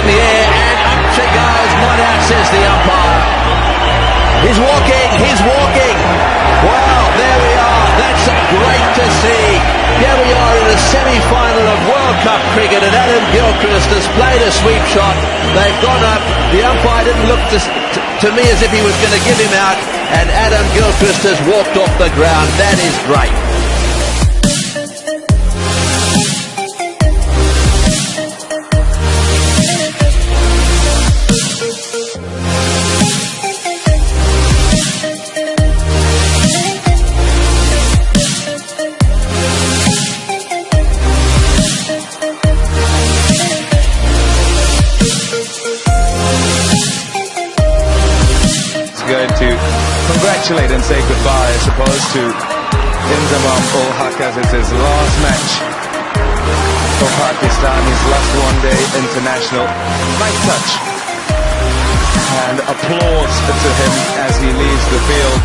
the air, and up she goes. Not out, says the umpire. He's walking, he's walking. Well, there we are. That's great to see. Here we are in the semi-final of World Cup cricket, and Adam Gilchrist has played a sweep shot. They've gone up. The umpire didn't look to me as if he was going to give him out, and Adam Gilchrist has walked off the ground. That is great. Going to congratulate and say goodbye, as opposed to Inzamam ul Haq, as it's his last match for Pakistan, his last one-day international. Nice touch, and applause to him as he leaves the field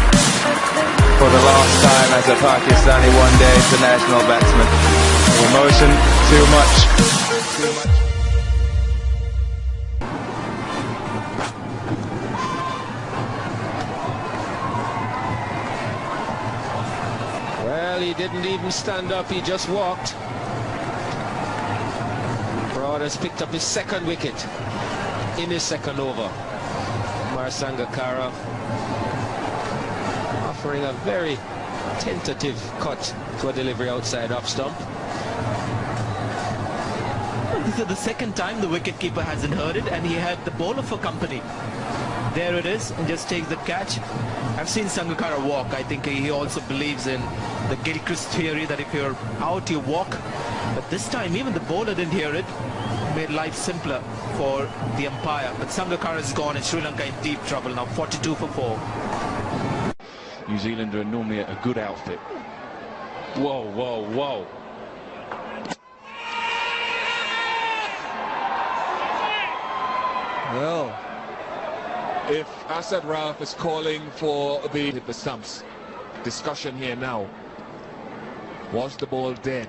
for the last time as a Pakistani one-day international batsman. Emotion, too much. He didn't even stand up, he just walked. Broad has picked up his second wicket in his second over. Sangakkara offering a very tentative cut to a delivery outside off stump. This is the second time the wicketkeeper hasn't heard it, and he had the bowler for company. There it is, and just takes the catch. I've seen Sangakkara walk. I think he also believes in the Gilchrist theory that if you're out, you walk. But this time, even the bowler didn't hear it. Made life simpler for the umpire. But Sangakkara is gone, and Sri Lanka in deep trouble now. 42 for 4. New Zealand are normally a good outfit. Whoa, whoa, whoa. Well, if Asad Rauf is calling for the stumps, discussion here now. Was the ball dead?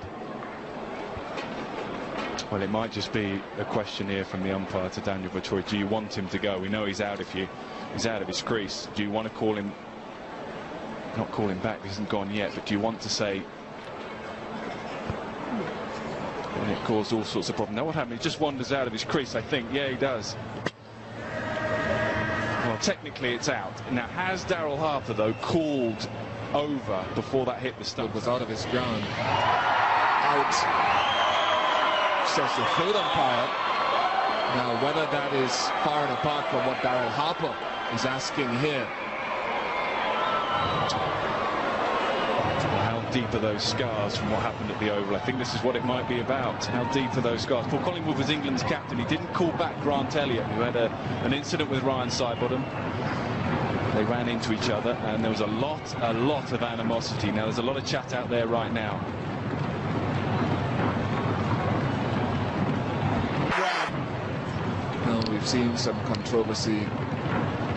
Well, it might just be a question here from the umpire to Daniel Vettori. Do you want him to go? We know he's out of his crease. Do you want to call him? Not call him back. He hasn't gone yet. But do you want to say? And it caused all sorts of problems. Now what happened? He just wanders out of his crease, I think. Yeah, he does. Well, technically it's out. Now, has Daryl Harper, though, called over before that hit the stump? It was out of his ground. Out, says the third umpire. Now, whether that is far and apart from what Daryl Harper is asking here. How deep are those scars from what happened at the Oval? I think this is what it might be about. How deep are those scars? Paul Collingwood was England's captain. He didn't call back Grant Elliott, who had an incident with Ryan Sidebottom. They ran into each other, and there was a lot of animosity. Now, there's a lot of chat out there right now. Well, we've seen some controversy.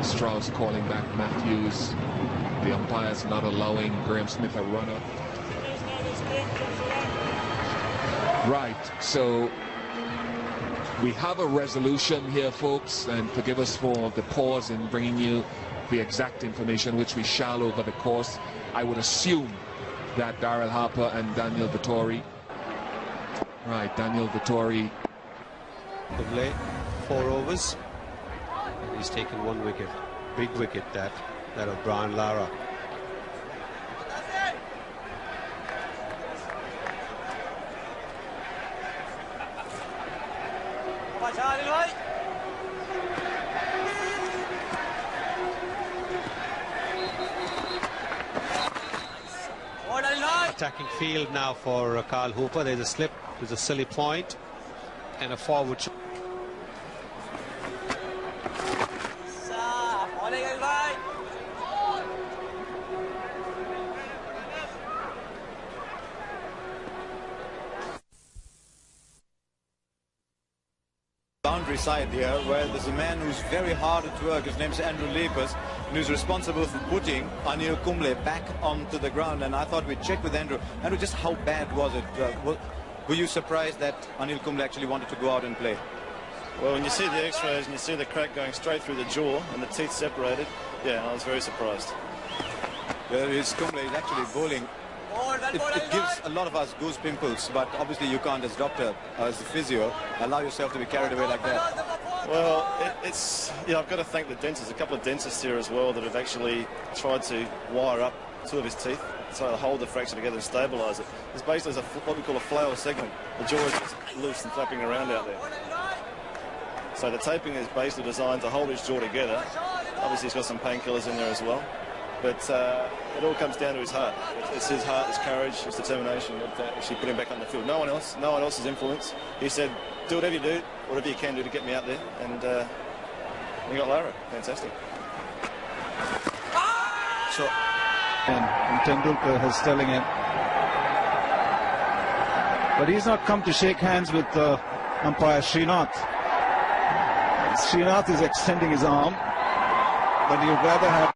Strauss calling back Matthews. The umpires not allowing Graham Smith a runner. Right, so we have a resolution here, folks, and forgive us for the pause in bringing you the exact information, which we shall over the course. I would assume that Daryl Harper and Daniel Vettori. Right, Daniel Vettori. Play 4 overs. He's taken 1 wicket. Big wicket that of Brian Lara. Attacking field now for Carl Hooper. There's a slip, there's a silly point, and a forward. Boundary side here, where there's a man who's very hard at work. His name's Andrew Lepers, and who's responsible for putting Anil Kumble back onto the ground. And I thought we'd check with Andrew. Andrew, just how bad was it? Were you surprised that Anil Kumble actually wanted to go out and play? Well, when you see the x-rays and you see the crack going straight through the jaw and the teeth separated, yeah, I was very surprised. Well, his Kumble is actually bowling. It gives a lot of us goose pimples, but obviously you can't, as doctor, as the physio, allow yourself to be carried away like that. Well, it's, yeah, I've got to thank the dentists, a couple of dentists here as well that have actually tried to wire up two of his teeth so to hold the fracture together and stabilise it. It's basically what we call a flail segment. The jaw is just loose and flapping around out there. So the taping is basically designed to hold his jaw together. Obviously he's got some painkillers in there as well. But it all comes down to his heart. It's his heart, his courage, his determination that actually put him back on the field. No one else's influence. He said, do whatever you do, whatever you can do to get me out there. And we got Lara. Fantastic. So, and Tendulkar is telling him. But he's not come to shake hands with umpire Srinath. Srinath is extending his arm, but you'd rather have